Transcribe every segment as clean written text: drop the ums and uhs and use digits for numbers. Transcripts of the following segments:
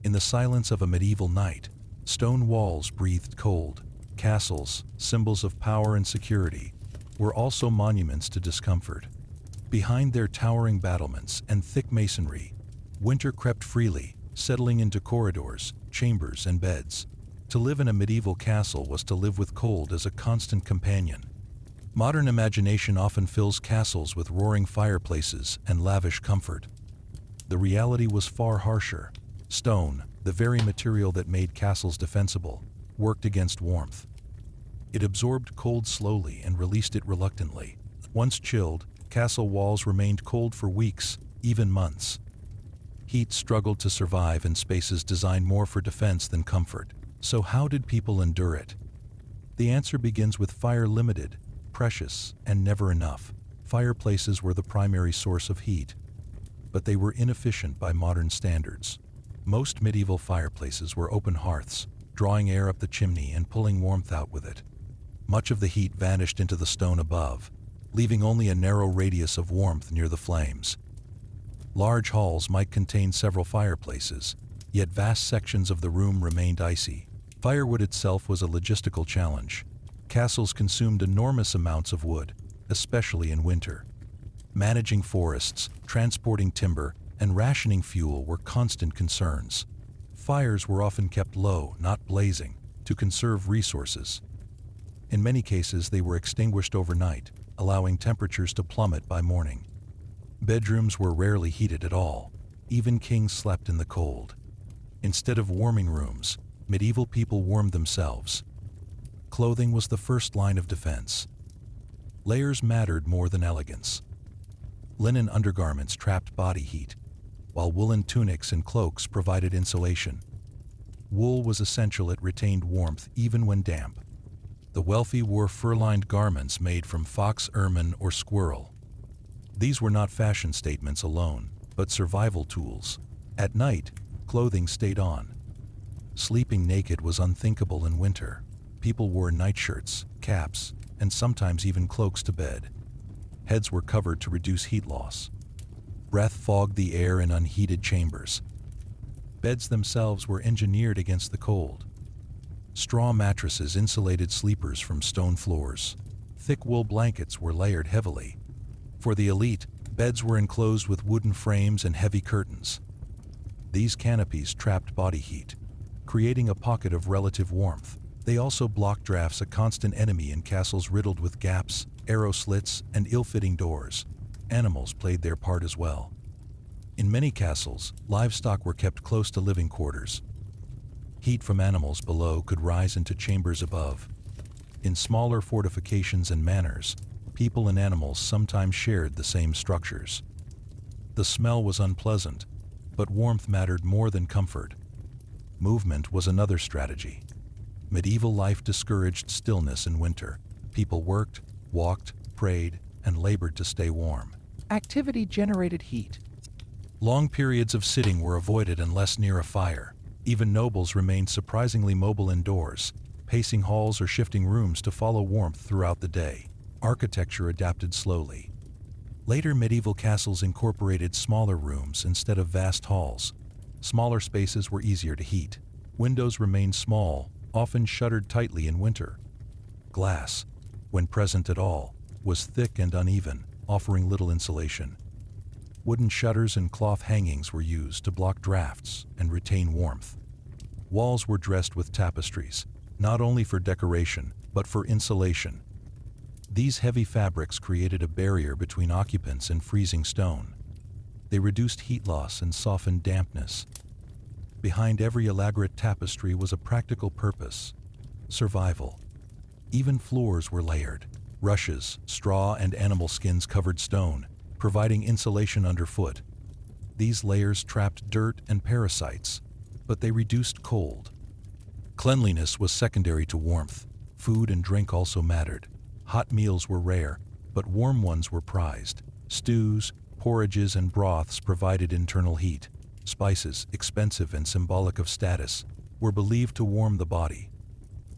In the silence of a medieval night, stone walls breathed cold. Castles, symbols of power and security, were also monuments to discomfort. Behind their towering battlements and thick masonry, winter crept freely, settling into corridors, chambers, and beds. To live in a medieval castle was to live with cold as a constant companion. Modern imagination often fills castles with roaring fireplaces and lavish comfort. The reality was far harsher. Stone, the very material that made castles defensible, worked against warmth. It absorbed cold slowly and released it reluctantly. Once chilled, castle walls remained cold for weeks, even months. Heat struggled to survive in spaces designed more for defense than comfort. So how did people endure it? The answer begins with fire: limited, precious, and never enough. Fireplaces were the primary source of heat, but they were inefficient by modern standards. Most medieval fireplaces were open hearths, drawing air up the chimney and pulling warmth out with it. Much of the heat vanished into the stone above, leaving only a narrow radius of warmth near the flames. Large halls might contain several fireplaces, yet vast sections of the room remained icy. Firewood itself was a logistical challenge. Castles consumed enormous amounts of wood, especially in winter. Managing forests, transporting timber, and rationing fuel were constant concerns. Fires were often kept low, not blazing, to conserve resources. In many cases, they were extinguished overnight, allowing temperatures to plummet by morning. Bedrooms were rarely heated at all. Even kings slept in the cold. Instead of warming rooms, medieval people warmed themselves. Clothing was the first line of defense. Layers mattered more than elegance. Linen undergarments trapped body heat, while woolen tunics and cloaks provided insulation. Wool was essential; it retained warmth even when damp. The wealthy wore fur-lined garments made from fox, ermine, or squirrel. These were not fashion statements alone, but survival tools. At night, clothing stayed on. Sleeping naked was unthinkable in winter. People wore nightshirts, caps, and sometimes even cloaks to bed. Heads were covered to reduce heat loss. Breath fogged the air in unheated chambers. Beds themselves were engineered against the cold. Straw mattresses insulated sleepers from stone floors. Thick wool blankets were layered heavily. For the elite, beds were enclosed with wooden frames and heavy curtains. These canopies trapped body heat, creating a pocket of relative warmth. They also blocked drafts, a constant enemy in castles riddled with gaps, arrow slits, and ill-fitting doors. Animals played their part as well. In many castles, livestock were kept close to living quarters. Heat from animals below could rise into chambers above. In smaller fortifications and manors, people and animals sometimes shared the same structures. The smell was unpleasant, but warmth mattered more than comfort. Movement was another strategy. Medieval life discouraged stillness in winter. People worked, walked, prayed, and labored to stay warm. Activity generated heat. Long periods of sitting were avoided unless near a fire. Even nobles remained surprisingly mobile indoors, pacing halls or shifting rooms to follow warmth throughout the day. Architecture adapted slowly. Later medieval castles incorporated smaller rooms instead of vast halls. Smaller spaces were easier to heat. Windows remained small, often shuttered tightly in winter. Glass, when present at all, was thick and uneven, offering little insulation. Wooden shutters and cloth hangings were used to block drafts and retain warmth. Walls were dressed with tapestries, not only for decoration, but for insulation. These heavy fabrics created a barrier between occupants and freezing stone. They reduced heat loss and softened dampness. Behind every elaborate tapestry was a practical purpose: survival. Even floors were layered. Rushes, straw, and animal skins covered stone, providing insulation underfoot. These layers trapped dirt and parasites, but they reduced cold. Cleanliness was secondary to warmth. Food and drink also mattered. Hot meals were rare, but warm ones were prized. Stews, porridges, and broths provided internal heat. Spices, expensive and symbolic of status, were believed to warm the body.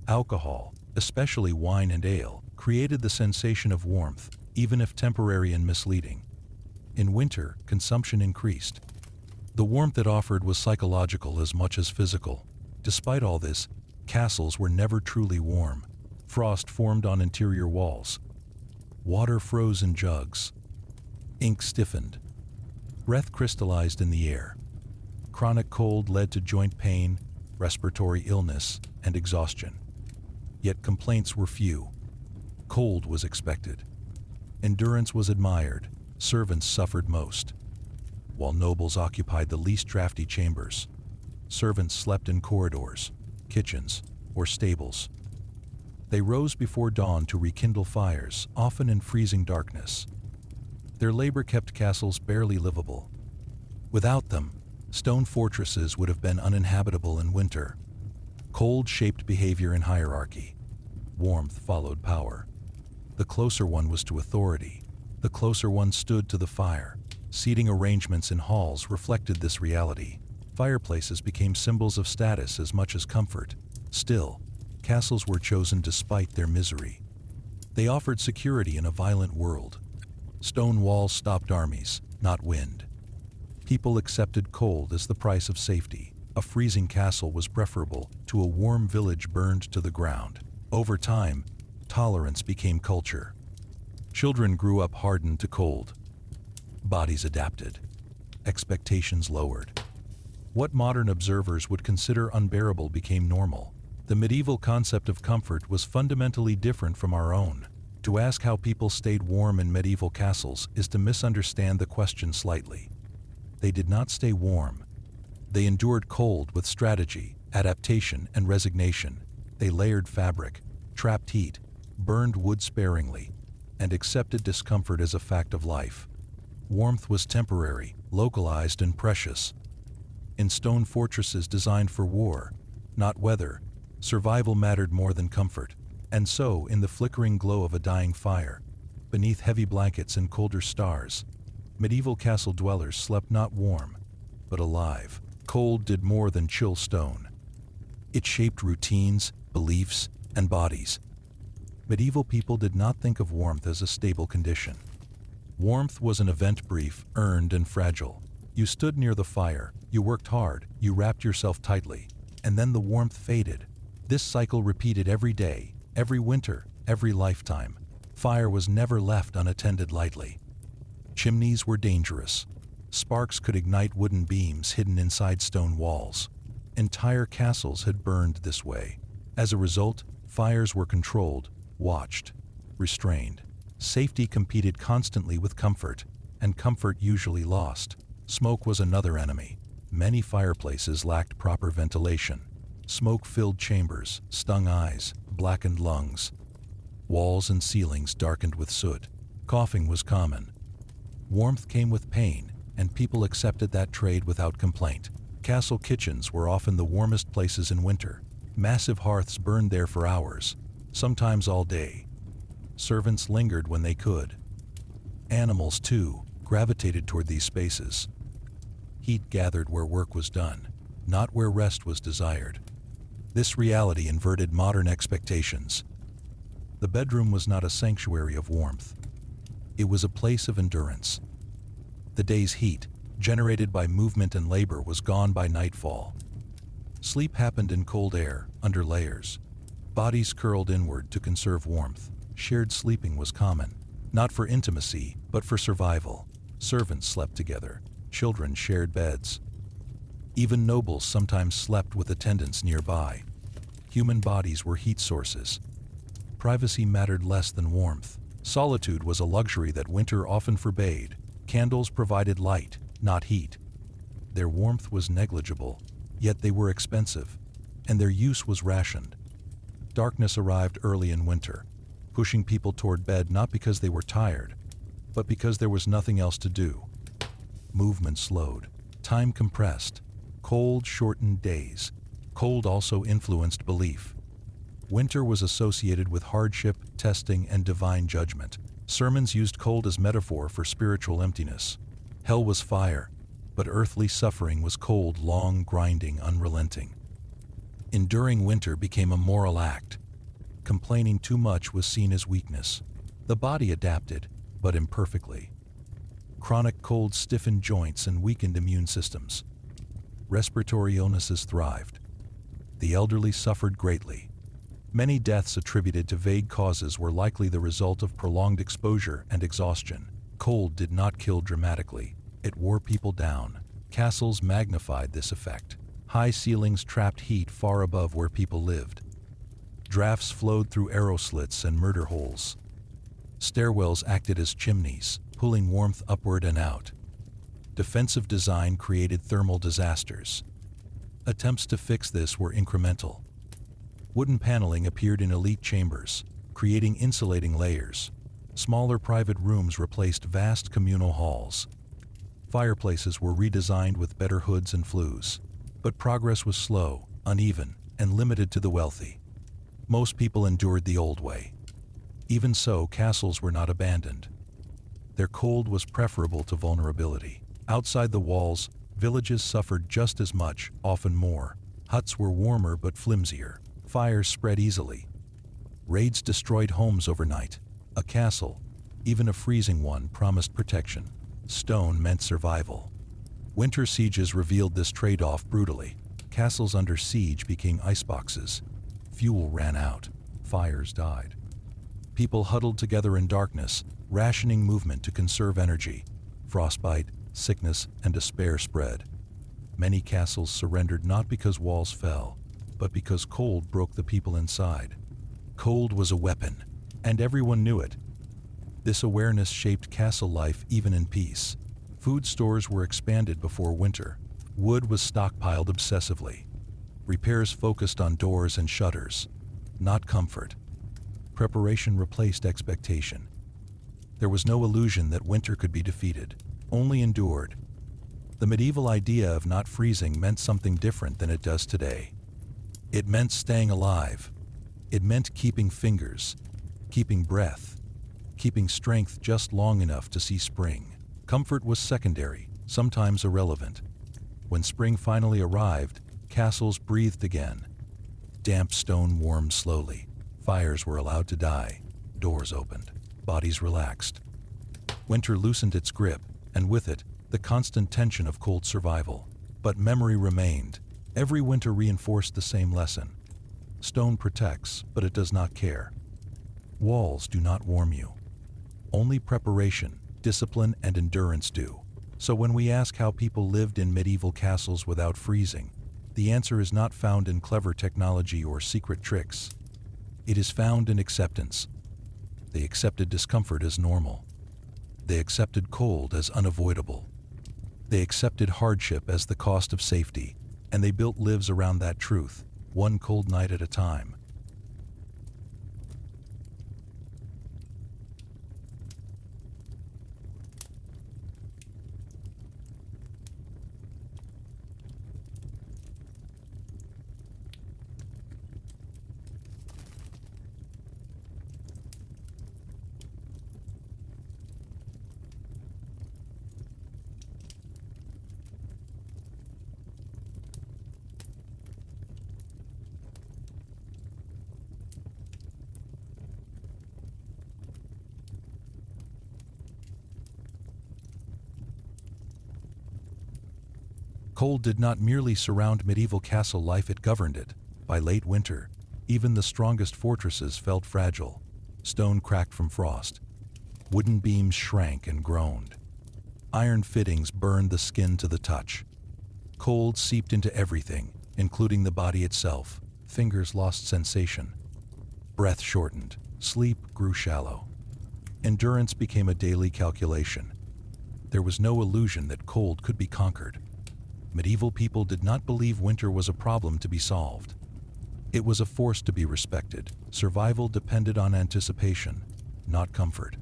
Alcohol, especially wine and ale, created the sensation of warmth, even if temporary and misleading. In winter, consumption increased. The warmth it offered was psychological as much as physical. Despite all this, castles were never truly warm. Frost formed on interior walls. Water froze in jugs. Ink stiffened. Breath crystallized in the air. Chronic cold led to joint pain, respiratory illness, and exhaustion. Yet complaints were few. Cold was expected. Endurance was admired. Servants suffered most. While nobles occupied the least drafty chambers, servants slept in corridors, kitchens, or stables. They rose before dawn to rekindle fires, often in freezing darkness. Their labor kept castles barely livable. Without them, stone fortresses would have been uninhabitable in winter. Cold shaped behavior in hierarchy. Warmth followed power. The closer one was to authority, the closer one stood to the fire. Seating arrangements in halls reflected this reality. Fireplaces became symbols of status as much as comfort. Still, castles were chosen despite their misery. They offered security in a violent world. Stone walls stopped armies, not wind. People accepted cold as the price of safety. A freezing castle was preferable to a warm village burned to the ground. Over time, tolerance became culture. Children grew up hardened to cold. Bodies adapted. Expectations lowered. What modern observers would consider unbearable became normal. The medieval concept of comfort was fundamentally different from our own. To ask how people stayed warm in medieval castles is to misunderstand the question slightly. They did not stay warm. They endured cold with strategy, adaptation, and resignation. They layered fabric, trapped heat, burned wood sparingly, and accepted discomfort as a fact of life. Warmth was temporary, localized, and precious. In stone fortresses designed for war, not weather, survival mattered more than comfort. And so, in the flickering glow of a dying fire, beneath heavy blankets and colder stars, medieval castle dwellers slept not warm, but alive. Cold did more than chill stone. It shaped routines, beliefs, and bodies. Medieval people did not think of warmth as a stable condition. Warmth was an event brief, earned, and fragile. You stood near the fire, you worked hard, you wrapped yourself tightly, and then the warmth faded. This cycle repeated every day, every winter, every lifetime. Fire was never left unattended lightly. Chimneys were dangerous. Sparks could ignite wooden beams hidden inside stone walls. Entire castles had burned this way. As a result, fires were controlled, watched, restrained. Safety competed constantly with comfort, and comfort usually lost. Smoke was another enemy. Many fireplaces lacked proper ventilation. Smoke-filled chambers stung eyes, blackened lungs. Walls and ceilings darkened with soot. Coughing was common. Warmth came with pain, and people accepted that trade without complaint. Castle kitchens were often the warmest places in winter. Massive hearths burned there for hours, sometimes all day. Servants lingered when they could. Animals, too, gravitated toward these spaces. Heat gathered where work was done, not where rest was desired. This reality inverted modern expectations. The bedroom was not a sanctuary of warmth. It was a place of endurance. The day's heat, generated by movement and labor, was gone by nightfall. Sleep happened in cold air, under layers. Bodies curled inward to conserve warmth. Shared sleeping was common, not for intimacy, but for survival. Servants slept together. Children shared beds. Even nobles sometimes slept with attendants nearby. Human bodies were heat sources. Privacy mattered less than warmth. Solitude was a luxury that winter often forbade. Candles provided light, not heat. Their warmth was negligible, yet they were expensive, and their use was rationed. Darkness arrived early in winter, pushing people toward bed not because they were tired, but because there was nothing else to do. Movement slowed. Time compressed. Cold shortened days. Cold also influenced belief. Winter was associated with hardship, testing, and divine judgment. Sermons used cold as metaphor for spiritual emptiness. Hell was fire, but earthly suffering was cold, long, grinding, unrelenting. Enduring winter became a moral act. Complaining too much was seen as weakness. The body adapted, but imperfectly. Chronic cold stiffened joints and weakened immune systems. Respiratory illnesses thrived. The elderly suffered greatly. Many deaths attributed to vague causes were likely the result of prolonged exposure and exhaustion. Cold did not kill dramatically. It wore people down. Castles magnified this effect. High ceilings trapped heat far above where people lived. Drafts flowed through arrow slits and murder holes. Stairwells acted as chimneys, pulling warmth upward and out. Defensive design created thermal disasters. Attempts to fix this were incremental. Wooden paneling appeared in elite chambers, creating insulating layers. Smaller private rooms replaced vast communal halls. Fireplaces were redesigned with better hoods and flues. But progress was slow, uneven, and limited to the wealthy. Most people endured the old way. Even so, castles were not abandoned. Their cold was preferable to vulnerability. Outside the walls, villages suffered just as much, often more. Huts were warmer but flimsier. Fires spread easily. Raids destroyed homes overnight. A castle, even a freezing one, promised protection. Stone meant survival. Winter sieges revealed this trade-off brutally. Castles under siege became iceboxes. Fuel ran out. Fires died. People huddled together in darkness, rationing movement to conserve energy. Frostbite, sickness, and despair spread. Many castles surrendered not because walls fell, but because cold broke the people inside. Cold was a weapon, and everyone knew it. This awareness shaped castle life even in peace. Food stores were expanded before winter. Wood was stockpiled obsessively. Repairs focused on doors and shutters, not comfort. Preparation replaced expectation. There was no illusion that winter could be defeated, only endured. The medieval idea of not freezing meant something different than it does today. It meant staying alive. It meant keeping fingers, keeping breath, keeping strength just long enough to see spring. Comfort was secondary, sometimes irrelevant. When spring finally arrived, castles breathed again. Damp stone warmed slowly. Fires were allowed to die. Doors opened. Bodies relaxed. Winter loosened its grip, and with it, the constant tension of cold survival. But memory remained. Every winter reinforced the same lesson. Stone protects, but it does not care. Walls do not warm you. Only preparation, discipline, and endurance do. So when we ask how people lived in medieval castles without freezing, the answer is not found in clever technology or secret tricks. It is found in acceptance. They accepted discomfort as normal. They accepted cold as unavoidable. They accepted hardship as the cost of safety, and they built lives around that truth, one cold night at a time. Cold did not merely surround medieval castle life, it governed it. By late winter, even the strongest fortresses felt fragile. Stone cracked from frost. Wooden beams shrank and groaned. Iron fittings burned the skin to the touch. Cold seeped into everything, including the body itself. Fingers lost sensation. Breath shortened. Sleep grew shallow. Endurance became a daily calculation. There was no illusion that cold could be conquered. Medieval people did not believe winter was a problem to be solved. It was a force to be respected. Survival depended on anticipation, not comfort.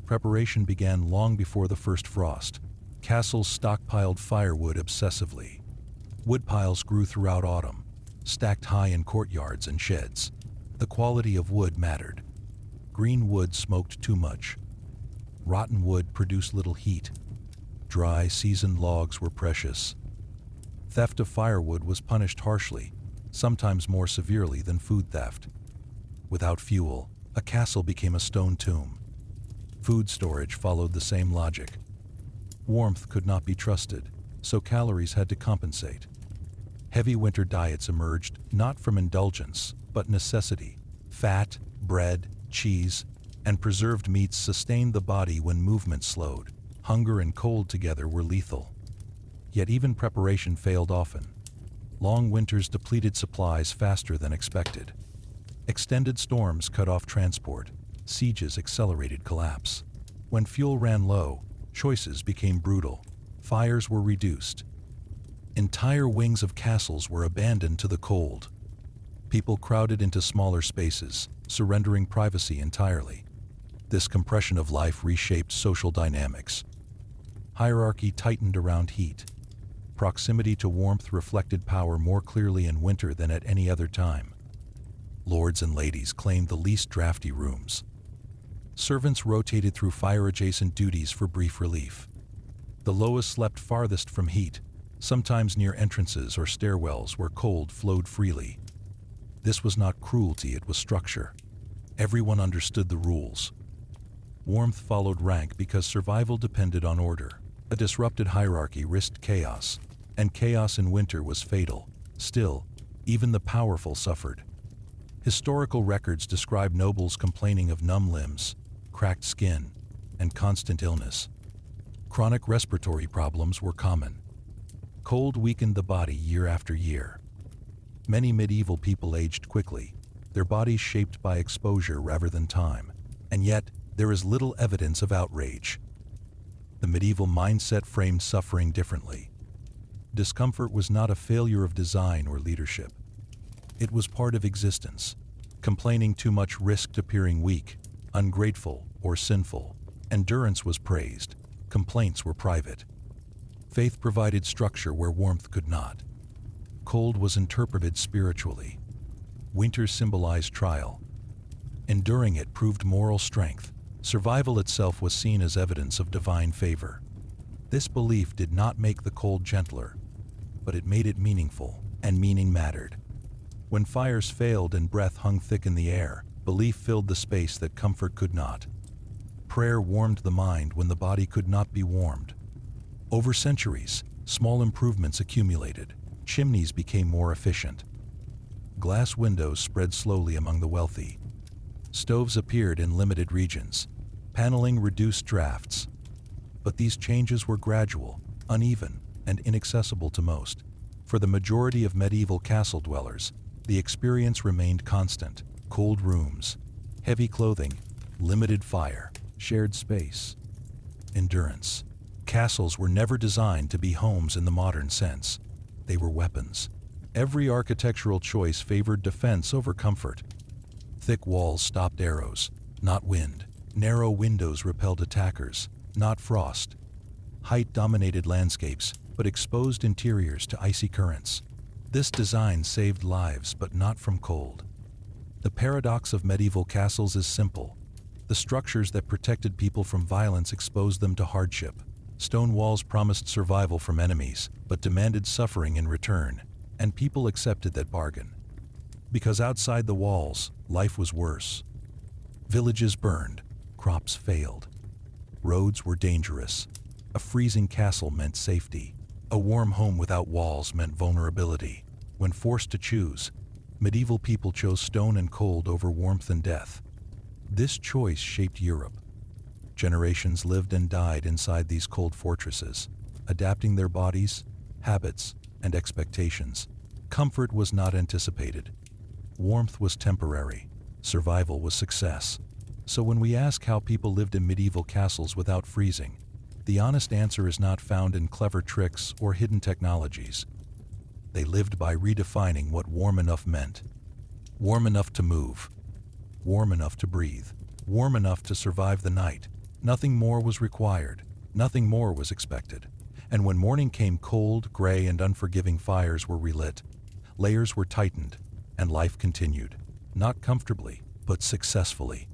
Preparation began long before the first frost. Castles stockpiled firewood obsessively. Woodpiles grew throughout autumn, stacked high in courtyards and sheds. The quality of wood mattered. Green wood smoked too much. Rotten wood produced little heat. Dry, seasoned logs were precious. Theft of firewood was punished harshly, sometimes more severely than food theft. Without fuel, a castle became a stone tomb. Food storage followed the same logic. Warmth could not be trusted. so calories had to compensate. Heavy winter diets emerged not from indulgence, but necessity. Fat, bread, cheese, and preserved meats sustained the body when movement slowed. Hunger and cold together were lethal. Yet even preparation failed often. Long winters depleted supplies faster than expected. Extended storms cut off transport. Sieges accelerated collapse. When fuel ran low, choices became brutal. Fires were reduced. Entire wings of castles were abandoned to the cold. People crowded into smaller spaces, surrendering privacy entirely. This compression of life reshaped social dynamics. Hierarchy tightened around heat. Proximity to warmth reflected power more clearly in winter than at any other time. Lords and ladies claimed the least drafty rooms. Servants rotated through fire-adjacent duties for brief relief. The lowest slept farthest from heat, sometimes near entrances or stairwells where cold flowed freely. This was not cruelty, it was structure. Everyone understood the rules. Warmth followed rank because survival depended on order. A disrupted hierarchy risked chaos, and chaos in winter was fatal. Still, even the powerful suffered. Historical records describe nobles complaining of numb limbs, cracked skin, and constant illness. Chronic respiratory problems were common. Cold weakened the body year after year. Many medieval people aged quickly, their bodies shaped by exposure rather than time. And yet, there is little evidence of outrage. The medieval mindset framed suffering differently. Discomfort was not a failure of design or leadership. It was part of existence. Complaining too much risked appearing weak, ungrateful, or sinful. Endurance was praised. Complaints were private. Faith provided structure where warmth could not. Cold was interpreted spiritually. Winter symbolized trial. Enduring it proved moral strength. Survival itself was seen as evidence of divine favor. This belief did not make the cold gentler, but it made it meaningful, and meaning mattered. When fires failed and breath hung thick in the air, belief filled the space that comfort could not. Prayer warmed the mind when the body could not be warmed. Over centuries, small improvements accumulated. Chimneys became more efficient. Glass windows spread slowly among the wealthy. Stoves appeared in limited regions. Paneling reduced drafts. But these changes were gradual, uneven, and inaccessible to most. For the majority of medieval castle dwellers, the experience remained constant. Cold rooms, heavy clothing, limited fire, shared space. Endurance. Castles were never designed to be homes in the modern sense. They were weapons. Every architectural choice favored defense over comfort. Thick walls stopped arrows, not wind. Narrow windows repelled attackers, not frost. Height dominated landscapes, but exposed interiors to icy currents. This design saved lives, but not from cold. The paradox of medieval castles is simple. The structures that protected people from violence exposed them to hardship. Stone walls promised survival from enemies, but demanded suffering in return, and people accepted that bargain. Because outside the walls, life was worse. Villages burned, crops failed. Roads were dangerous. A freezing castle meant safety. A warm home without walls meant vulnerability. When forced to choose, medieval people chose stone and cold over warmth and death. This choice shaped Europe. Generations lived and died inside these cold fortresses, adapting their bodies, habits, and expectations. Comfort was not anticipated. Warmth was temporary. Survival was success. So when we ask how people lived in medieval castles without freezing, the honest answer is not found in clever tricks or hidden technologies. They lived by redefining what warm enough meant. Warm enough to move. Warm enough to breathe. Warm enough to survive the night. Nothing more was required. Nothing more was expected. And when morning came, cold, gray, and unforgiving fires were relit. Layers were tightened, and life continued. Not comfortably, but successfully.